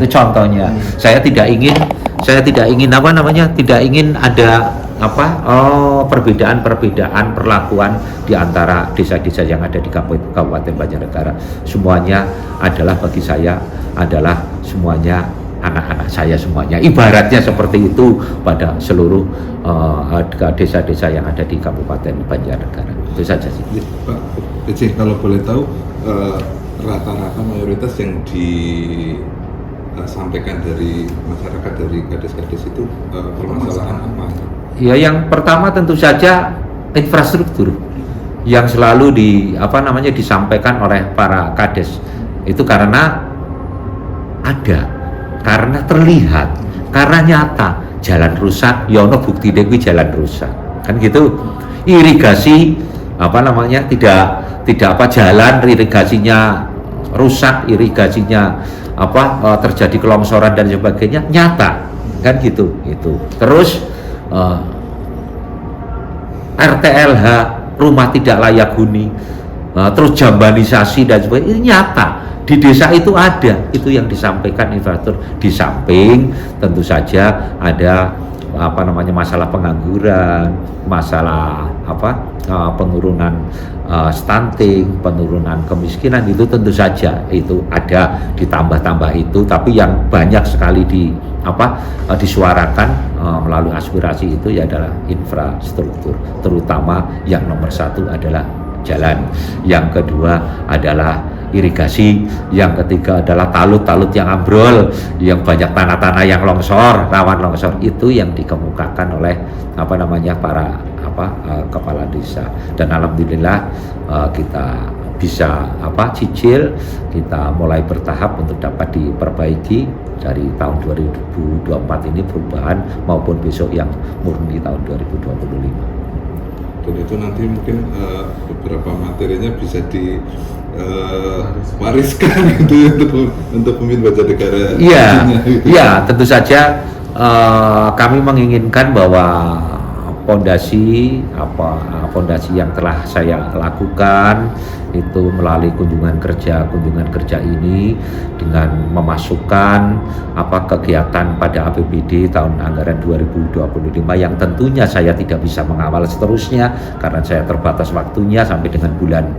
itu contohnya. Saya tidak ingin tidak ingin ada perbedaan perlakuan di antara desa-desa yang ada di Kabupaten Banjarnegara. Semuanya adalah bagi saya adalah semuanya anak-anak saya semuanya. Ibaratnya seperti itu pada seluruh desa-desa yang ada di Kabupaten Banjarnegara. Itu saja sih. Pak Pj, kalau boleh tahu rata-rata mayoritas yang disampaikan dari masyarakat, dari kades-kades itu permasalahan apa? Ya, yang pertama tentu saja infrastruktur yang selalu disampaikan oleh para kades itu karena terlihat, karena nyata jalan rusak, yono bukti dewi jalan rusak, kan gitu. Irigasi jalan irigasinya rusak, irigasinya terjadi kelongsoran dan sebagainya, nyata, kan gitu. Itu terus RTLH, rumah tidak layak huni, terus jambanisasi dan sebagainya, ini nyata di desa itu ada, itu yang disampaikan infrastruktur. Di samping tentu saja ada masalah pengangguran, masalah penurunan stunting, penurunan kemiskinan, itu tentu saja itu ada, ditambah itu. Tapi yang banyak sekali disuarakan melalui aspirasi itu ya adalah infrastruktur, terutama yang nomor satu adalah jalan, yang kedua adalah irigasi, yang ketiga adalah talut yang ambrol, yang banyak tanah-tanah yang longsor, rawan longsor, itu yang dikemukakan oleh para kepala desa. Dan alhamdulillah kita bisa cicil, kita mulai bertahap untuk dapat diperbaiki dari tahun 2024 ini perubahan, maupun besok yang murni tahun 2025. Dan itu nanti mungkin beberapa materinya bisa diwariskan gitu untuk pemimpin Banjarnegara. Iya, tentu saja kami menginginkan bahwa fondasi yang telah saya lakukan itu melalui kunjungan kerja ini dengan memasukkan kegiatan pada APBD tahun anggaran 2025 yang tentunya saya tidak bisa mengawal seterusnya karena saya terbatas waktunya sampai dengan bulan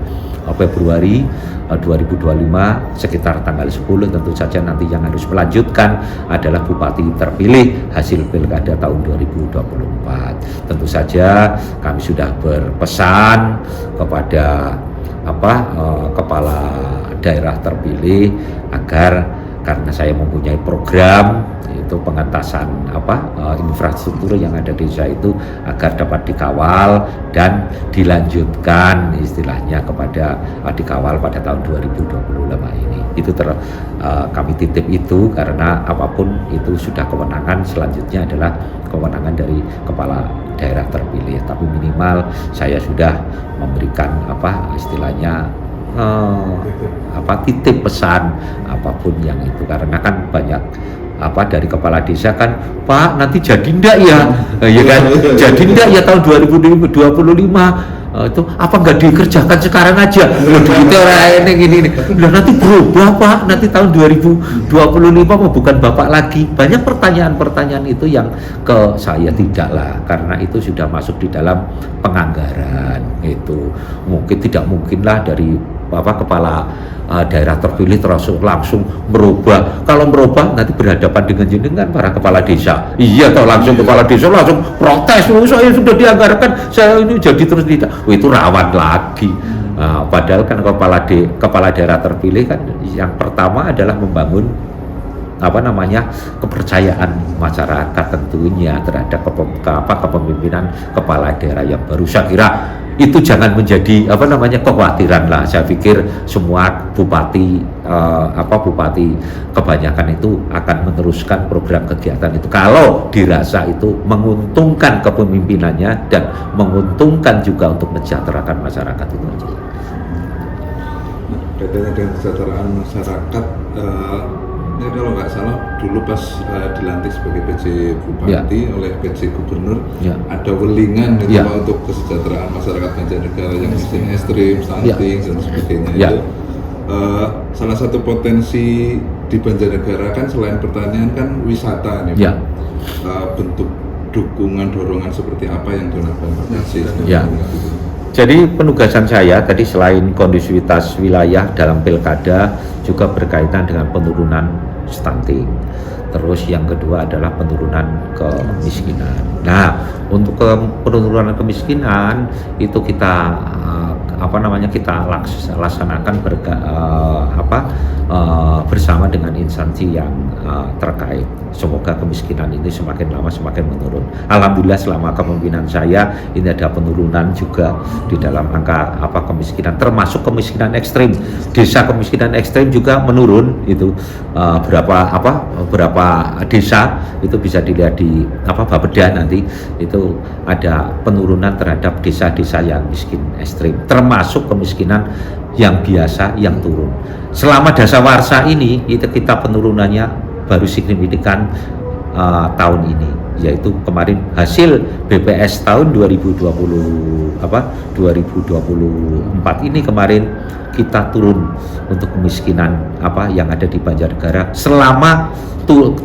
Februari 2025 sekitar tanggal 10. Tentu saja nanti yang harus melanjutkan adalah bupati terpilih hasil pilkada tahun 2024. Tentu saja kami sudah berpesan kepada kepala daerah terpilih agar, karena saya mempunyai program yaitu pengentasan infrastruktur yang ada di desa itu, agar dapat dikawal dan dilanjutkan istilahnya dikawal pada tahun 2025 ini. Itu kami titip itu, karena apapun itu sudah kewenangan selanjutnya adalah kewenangan dari kepala daerah terpilih, tapi minimal saya sudah memberikan istilahnya titip pesan apapun yang itu, karena kan banyak dari kepala desa kan, Pak nanti jadi ndak ya, ya kan, jadi ndak ya tahun 2025 itu apa nggak dikerjakan sekarang aja, duitnya orang ini gini, nanti berubah Pak, nanti tahun 2025 bukan Bapak lagi. Banyak pertanyaan itu yang ke saya, tidaklah, karena itu sudah masuk di dalam penganggaran. Itu tidak mungkinlah dari kepala daerah terpilih terus langsung merubah. Kalau merubah nanti berhadapan dengan jenengan para kepala desa. Iya, atau langsung kepala desa langsung protes, saya sudah dianggarkan, saya ini jadi terus tidak. Itu rawan lagi. Padahal kan kepala daerah terpilih kan yang pertama adalah membangun kepercayaan masyarakat tentunya terhadap kepemimpinan kepala daerah yang baru. Saya kira itu jangan menjadi kekhawatiran lah. Saya pikir semua bupati kebanyakan itu akan meneruskan program kegiatan itu kalau dirasa itu menguntungkan kepemimpinannya dan menguntungkan juga untuk mensejahterakan masyarakat itu aja. Kaitannya dengan kesejahteraan masyarakat, ini kalau nggak salah dulu pas dilantik sebagai PJ Bupati oleh PJ Gubernur, ada welingan untuk kesejahteraan masyarakat Banjarnegara yang miskin ekstrim, stunting dan sebagainya. Itu salah satu potensi di Banjarnegara kan selain pertanian kan wisata nih, ya. Bentuk dukungan dorongan seperti apa yang dilakukan Pak Nasi? Ya. Jadi penugasan saya tadi selain kondusivitas wilayah dalam pilkada juga berkaitan dengan penurunan stunting. Terus yang kedua adalah penurunan kemiskinan. Nah, untuk penurunan kemiskinan itu kita kita laksanakan bersama dengan instansi yang terkait. Semoga kemiskinan ini semakin lama semakin menurun. Alhamdulillah selama kepemimpinan saya ini ada penurunan juga di dalam angka kemiskinan, termasuk kemiskinan ekstrim. Desa kemiskinan ekstrim juga menurun itu berapa desa itu bisa dilihat di Bapeda nanti itu ada penurunan terhadap desa-desa yang miskin ekstrim, termasuk kemiskinan yang biasa yang turun. Selama dasawarsa ini kita penurunannya baru signifikan tahun ini, yaitu kemarin hasil BPS tahun 2024 ini kemarin kita turun untuk kemiskinan yang ada di Banjarnegara selama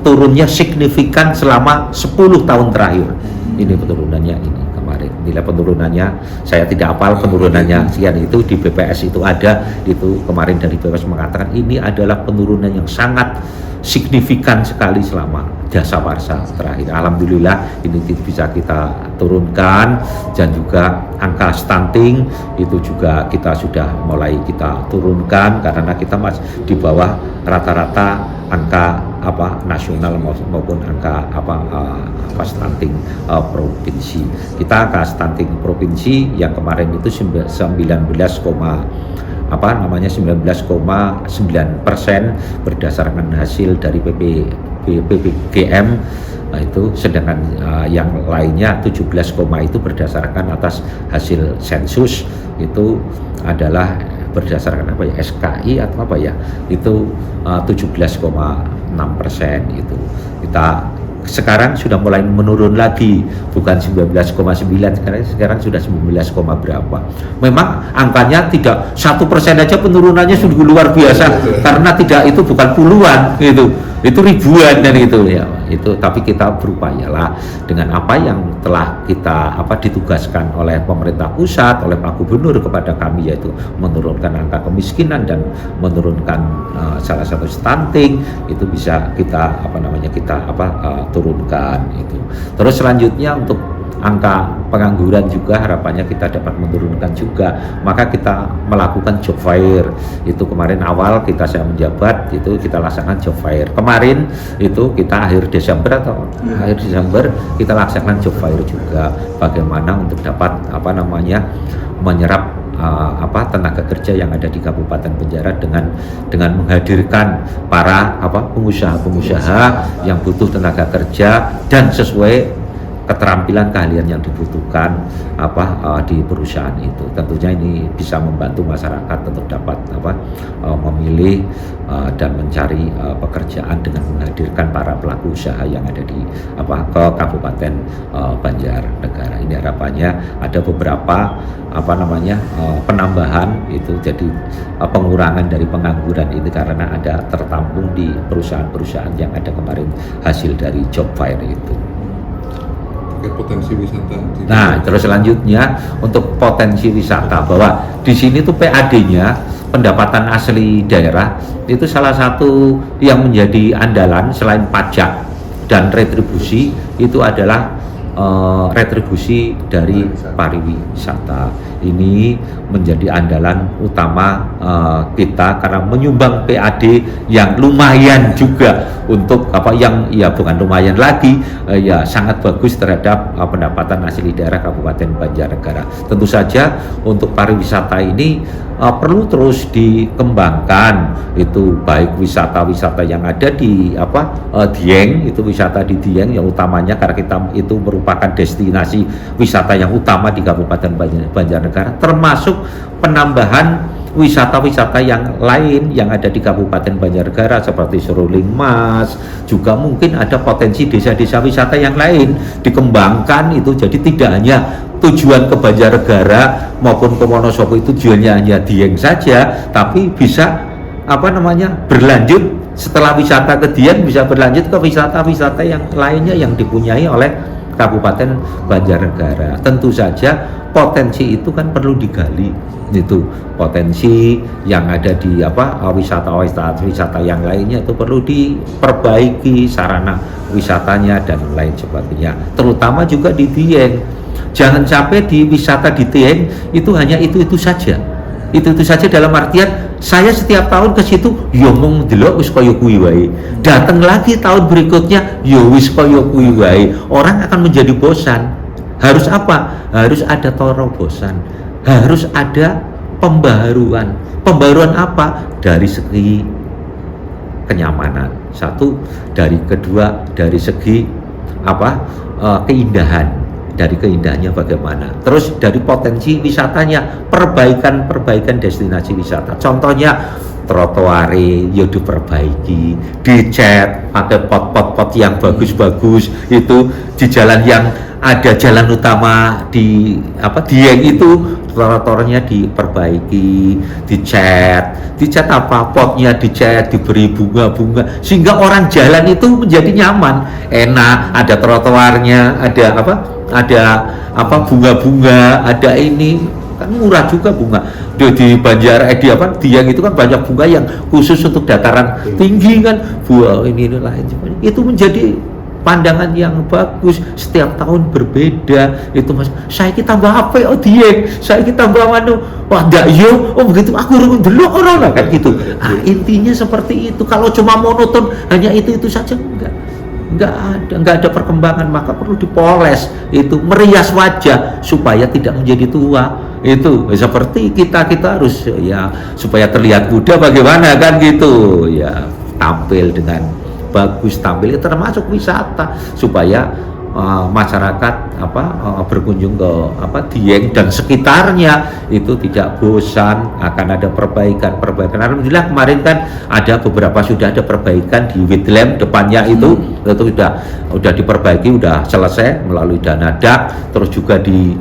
turunnya signifikan selama 10 tahun terakhir. Ini penurunannya ini kemarin, nilai penurunannya saya tidak hafal penurunannya sekian, itu di BPS itu ada, itu kemarin dari BPS mengatakan ini adalah penurunan yang sangat signifikan sekali selama dasawarsa terakhir. Alhamdulillah ini bisa kita turunkan, dan juga angka stunting itu juga kita sudah mulai kita turunkan karena kita masih di bawah rata-rata angka nasional maupun angka stunting provinsi. Kita angka stunting provinsi yang kemarin itu 19,9% berdasarkan hasil dari PPGM itu, sedangkan yang lainnya 17, itu berdasarkan atas hasil sensus, itu adalah berdasarkan SKI atau itu 17,6% itu. Kita sekarang sudah mulai menurun lagi, bukan 19,9, sekarang sudah 19, berapa. Memang angkanya tidak 1% aja penurunannya sudah luar biasa, karena tidak, itu bukan puluhan gitu, itu ribuan dan itu ya. Itu tapi kita berupayalah dengan apa yang telah kita ditugaskan oleh pemerintah pusat, oleh Pak Gubernur kepada kami, yaitu menurunkan angka kemiskinan dan menurunkan salah satu stunting, itu bisa kita turunkan itu. Terus selanjutnya untuk angka pengangguran juga harapannya kita dapat menurunkan juga, maka kita melakukan job fair. Itu kemarin awal saya menjabat itu kita laksanakan job fair. Kemarin itu kita akhir Desember kita laksanakan job fair juga, bagaimana untuk dapat menyerap tenaga kerja yang ada di Kabupaten Banjar dengan menghadirkan para pengusaha-pengusaha yang butuh tenaga kerja dan sesuai keterampilan keahlian yang dibutuhkan di perusahaan itu. Tentunya ini bisa membantu masyarakat untuk dapat memilih dan mencari pekerjaan dengan menghadirkan para pelaku usaha yang ada di ke Kabupaten Banjarnegara. Ini harapannya ada beberapa penambahan itu, jadi pengurangan dari pengangguran ini karena ada tertampung di perusahaan-perusahaan yang ada kemarin hasil dari job fair itu. Potensi wisata. Nah, terus selanjutnya untuk potensi wisata, bahwa di sini tuh PAD-nya, pendapatan asli daerah, itu salah satu yang menjadi andalan selain pajak dan retribusi, itu adalah retribusi dari pariwisata. Ini menjadi andalan utama kita karena menyumbang PAD yang lumayan juga untuk bukan lumayan lagi, sangat bagus terhadap pendapatan asli daerah Kabupaten Banjarnegara. Tentu saja untuk pariwisata ini perlu terus dikembangkan, itu baik wisata-wisata yang ada di Dieng, itu wisata di Dieng yang utamanya karena kita itu merupakan destinasi wisata yang utama di Kabupaten Banjarnegara, termasuk penambahan wisata-wisata yang lain yang ada di Kabupaten Banjarnegara seperti Seruling Mas, juga mungkin ada potensi desa-desa wisata yang lain dikembangkan itu. Jadi tidak hanya tujuan ke Banjarnegara maupun ke Wonosobo itu tujuannya hanya Dieng saja, tapi bisa berlanjut setelah wisata ke Dieng, bisa berlanjut ke wisata-wisata yang lainnya yang dipunyai oleh Kabupaten Banjarnegara. Tentu saja potensi itu kan perlu digali, itu potensi yang ada di wisata yang lainnya itu perlu diperbaiki sarana wisatanya dan lain sebagainya, terutama juga di Dieng. Jangan sampai di wisata di Dieng itu hanya itu saja. Itu saja dalam artian saya setiap tahun ke situ yo mung ndelok wis kaya kuwi wae. Datang lagi tahun berikutnya yo wis kaya kuwi wae. Orang akan menjadi bosan. Harus apa? Harus ada terobosan. Harus ada pembaharuan. Pembaharuan apa? Dari segi kenyamanan. Satu, kedua dari segi keindahan. Dari keindahannya bagaimana, terus dari potensi wisatanya, perbaikan destinasi wisata. Contohnya trotoare yo diperbaiki, dicat pakai pot yang bagus-bagus, itu di jalan yang ada jalan utama di Dieng itu trotoarnya diperbaiki, dicat potnya dicat, diberi bunga-bunga sehingga orang jalan itu menjadi nyaman, enak, ada trotoarnya, ada bunga-bunga, ada ini kan murah juga bunga di Dieng itu kan banyak bunga yang khusus untuk dataran tinggi kan, buah ini lain sebagainya. Itu menjadi pandangan yang bagus, setiap tahun berbeda. Itu Mas, saya kita tambah apa Dieng, saya kita tambah wah ndak yo, begitu aku ndelok ora kan gitu. Intinya seperti itu. Kalau cuma monoton hanya itu saja enggak ada perkembangan, maka perlu dipoles, itu merias wajah supaya tidak menjadi tua. Itu seperti kita harus ya supaya terlihat muda bagaimana kan gitu ya, tampil dengan bagus, tampil termasuk wisata supaya masyarakat berkunjung ke Dieng dan sekitarnya itu tidak bosan, akan ada perbaikan. Alhamdulillah kemarin kan ada beberapa sudah ada perbaikan di Widlam depannya itu sudah diperbaiki, sudah selesai melalui dana DAK, terus juga di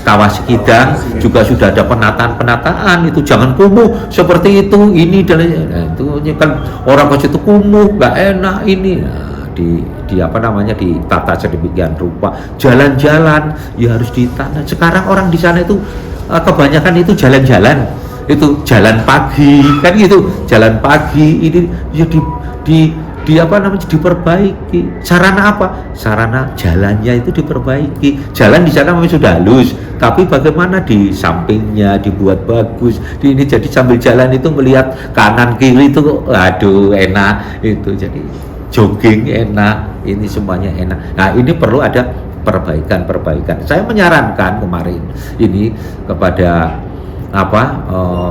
Kawasi Kidang juga sudah ada penataan itu, jangan kumuh seperti itu ini dan itu kan orang ke situ kumuh nggak enak ini. Ditata sedemikian rupa, jalan-jalan ya harus ditata. Sekarang orang di sana itu kebanyakan itu jalan-jalan, itu jalan pagi kan gitu, jalan pagi ini ya diperbaiki. Sarana sarana jalannya itu diperbaiki. Jalan di sana memang sudah halus, tapi bagaimana di sampingnya dibuat bagus. Ini jadi sambil jalan itu melihat kanan kiri itu aduh enak itu, jadi jogging enak, ini semuanya enak. Nah ini perlu ada perbaikan. Saya menyarankan kemarin ini kepada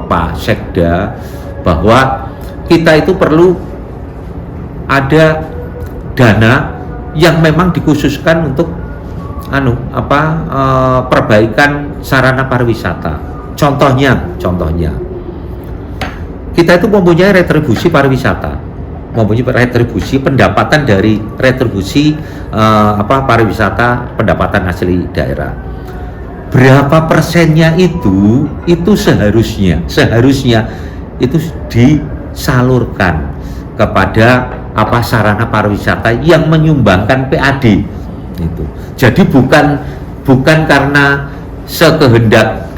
Pak Sekda bahwa kita itu perlu ada dana yang memang dikhususkan untuk perbaikan sarana pariwisata. Contohnya kita itu mempunyai retribusi pariwisata, mempunyai retribusi pendapatan dari retribusi pariwisata, pendapatan asli daerah. Berapa persennya itu seharusnya itu disalurkan kepada sarana pariwisata yang menyumbangkan PAD itu. Jadi bukan karena sekehendak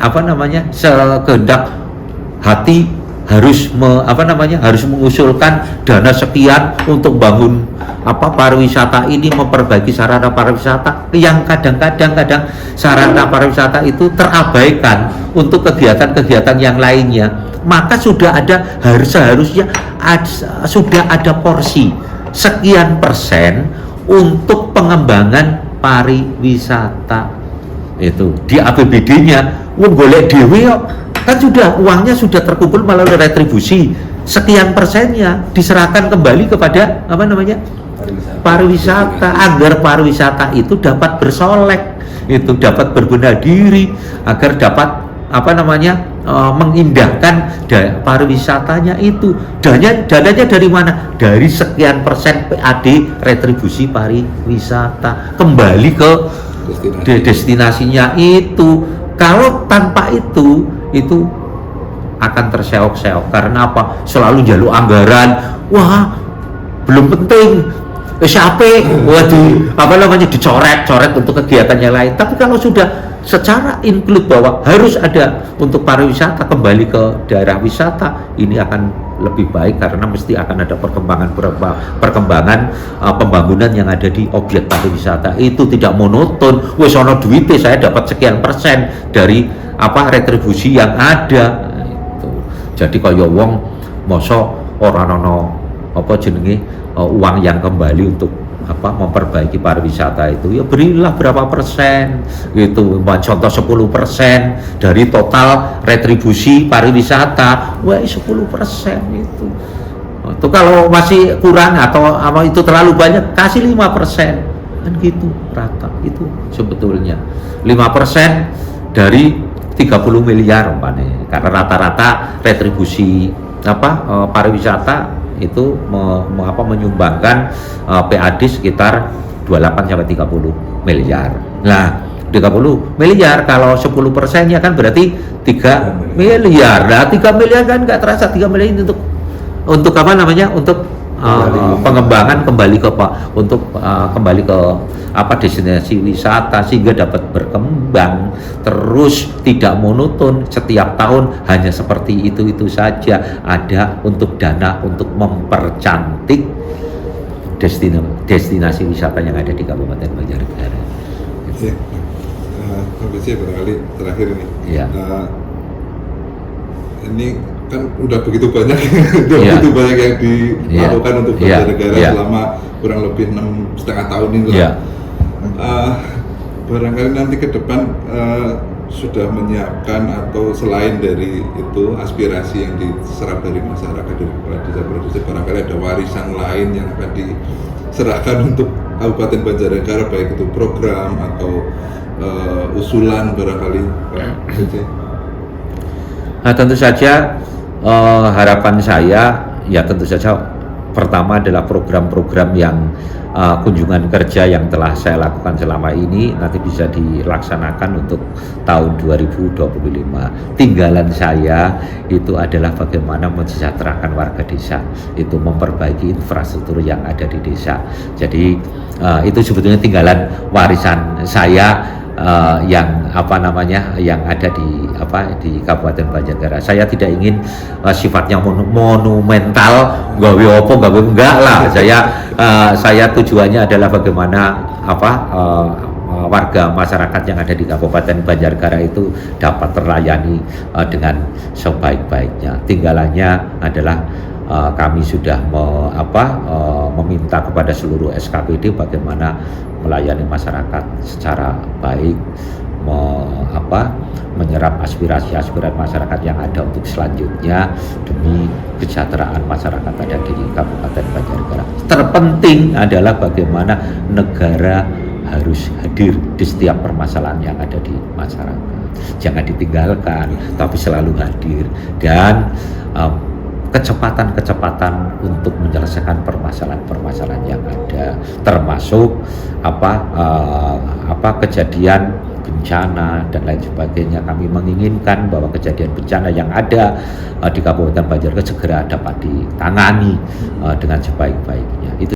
hati harus mengusulkan dana sekian untuk bangun pariwisata ini, memperbaiki sarana pariwisata, yang kadang-kadang sarana pariwisata itu terabaikan untuk kegiatan-kegiatan yang lainnya. Maka seharusnya sudah ada porsi sekian persen untuk pengembangan pariwisata itu di APBD-nya. Golek dhewe kan uangnya sudah terkumpul melalui retribusi, sekian persennya diserahkan kembali kepada pariwisata, agar pariwisata itu dapat bersolek, itu dapat berbenah diri, agar dapat mengindahkan pariwisatanya itu. Dananya dari mana? Dari sekian persen PAD retribusi pariwisata kembali ke destinasinya itu. Kalau tanpa itu akan terseok-seok. Karena apa? Selalu jaluk anggaran. Wah, belum penting. Siapa? Waduh, apa namanya, dicoret-coret untuk kegiatan yang lain. Tapi kalau sudah secara include bahwa harus ada untuk pariwisata, kembali ke daerah wisata, ini akan lebih baik karena mesti akan ada perkembangan pembangunan yang ada di objek pariwisata. Itu tidak monoton. Wes ono duitnya saya dapat sekian persen dari retribusi yang ada. Itu. Jadi kaya wong mosok ora ono uang yang kembali untuk memperbaiki pariwisata itu, ya berilah berapa persen gitu, contoh 10% dari total retribusi pariwisata, wah 10% itu. Itu kalau masih kurang atau itu terlalu banyak, kasih 5% kan gitu, rata itu sebetulnya 5% dari 30 miliar umpamanya, karena rata-rata retribusi pariwisata itu menyumbangkan PAD sekitar 28 sampai 30 miliar. Nah, 30 miliar kalau 10%-nya kan berarti 3 miliar. Nah, 3 miliar kan nggak terasa. 3 miliar ini untuk pengembangan kembali ke destinasi wisata, sehingga dapat berkembang terus, tidak monoton setiap tahun hanya seperti itu saja. Ada untuk dana untuk mempercantik destinasi wisata yang ada di Kabupaten Banjarnegara. Ya, BC barangkali terakhir ini. Ya. Ini kan udah begitu banyak begitu banyak yang dilakukan untuk Banjarnegara selama kurang lebih 6,5 tahun ini lah. Barangkali nanti ke depan sudah menyiapkan, atau selain dari itu aspirasi yang diserap dari masyarakat, dari kepala desa, barangkali ada warisan lain yang akan diserahkan untuk Kabupaten Banjarnegara, baik itu program atau usulan barangkali, Pak BC. Nah, tentu saja harapan saya ya tentu saja pertama adalah program-program yang kunjungan kerja yang telah saya lakukan selama ini nanti bisa dilaksanakan untuk tahun 2025. Tinggalan saya itu adalah bagaimana mensejahterakan warga desa, itu memperbaiki infrastruktur yang ada di desa. Jadi itu sebetulnya tinggalan warisan saya yang yang ada di Kabupaten Banjarnegara. Saya tidak ingin sifatnya monumental, gawe enggak lah. Saya tujuannya adalah bagaimana warga masyarakat yang ada di Kabupaten Banjarnegara itu dapat terlayani dengan sebaik-baiknya. Tinggalannya adalah kami sudah meminta kepada seluruh SKPD bagaimana melayani masyarakat secara baik, menyerap aspirasi masyarakat yang ada untuk selanjutnya demi kesejahteraan masyarakat ada di Kabupaten Banjarnegara. Terpenting adalah bagaimana negara harus hadir di setiap permasalahan yang ada di masyarakat. Jangan ditinggalkan, tapi selalu hadir, dan kecepatan untuk menyelesaikan permasalahan yang ada, termasuk kejadian bencana dan lain sebagainya. Kami menginginkan bahwa kejadian bencana yang ada di Kabupaten Banjarnegara segera dapat ditangani dengan sebaik-baiknya. Itu